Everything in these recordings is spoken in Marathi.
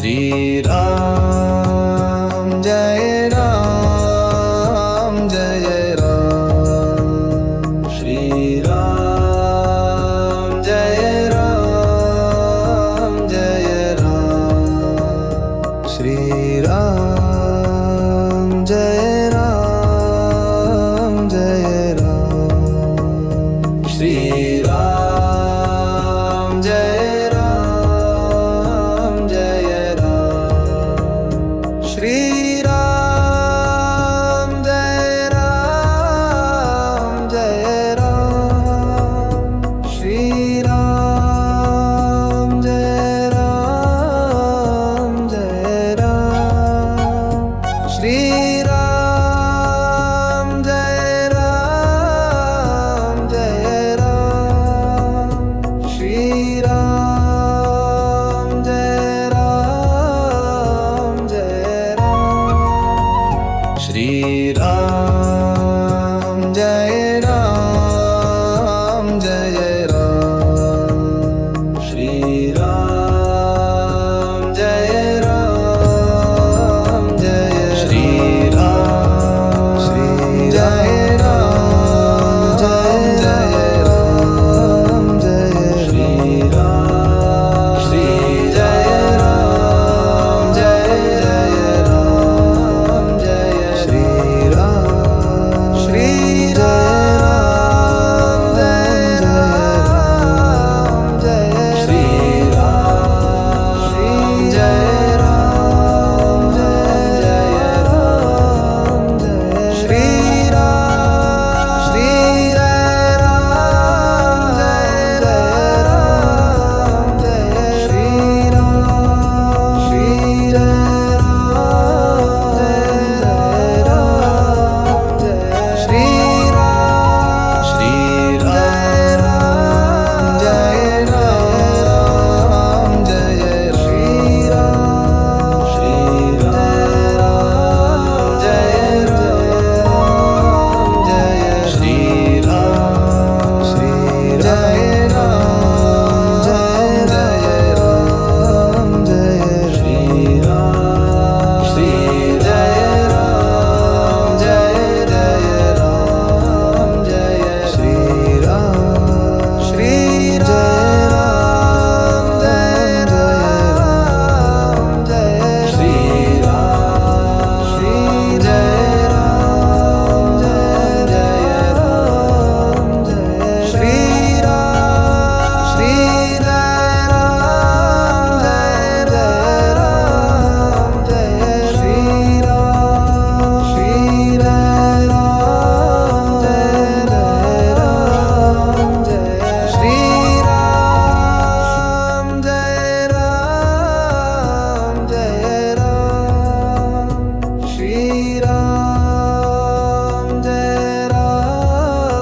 श्री राम जय राम जय राम श्री राम जय राम जय राम श्री राम जय राम जय राम श्री राम जय राम जय राम श्री राम जय राम जय राम श्री राम जय राम जय राम श्री राम जय राम जय राम श्री राम जय राम जय राम श्री राम जय राम जय राम श्री राम जय राम जय श्री राम श्री जय राम जय राम जय श्री राम श्री जय राम जय राम जय श्री राम श्री जय राम जय राम जय श्री राम श्री जय राम जय राम जय श्री राम श्री जय राम जय राम जय श्री राम श्री जय राम जय राम जय श्री राम श्री जय राम जय राम जय श्री राम श्री जय राम जय राम जय श्री राम श्री जय राम जय राम जय श्री राम श्री जय राम जय राम जय श्री राम श्री जय राम जय राम जय श्री राम श्री जय राम जय राम जय श्री राम श्री जय राम जय राम जय श्री राम श्री जय राम जय राम जय श्री राम जय राम जय राम श्री राम जय राम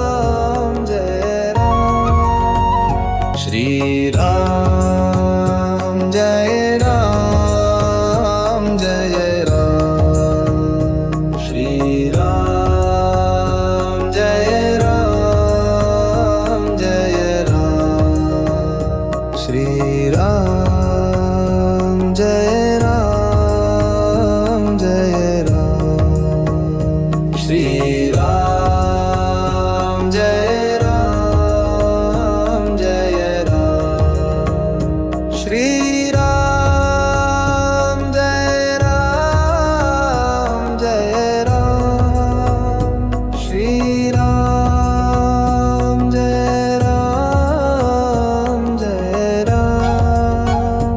जय राम श्री राम जय राम जय राम श्री राम जय राम जय राम श्री राम जय राम जय राम श्री राम जय राम जय राम श्री राम जय राम जय राम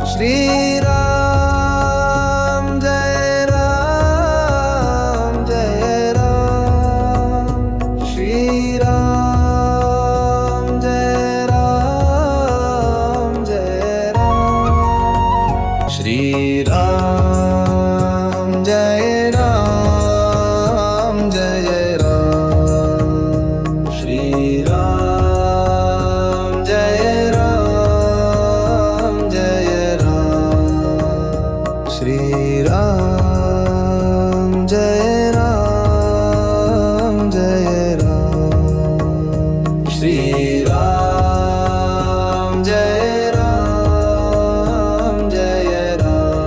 श्री राम जय राम जय राम श्री राम जय राम जय राम श्री राम जय राम जय राम श्री राम जय राम जय राम श्री राम जय राम जय राम श्री राम जय राम जय राम श्री राम जय राम जय राम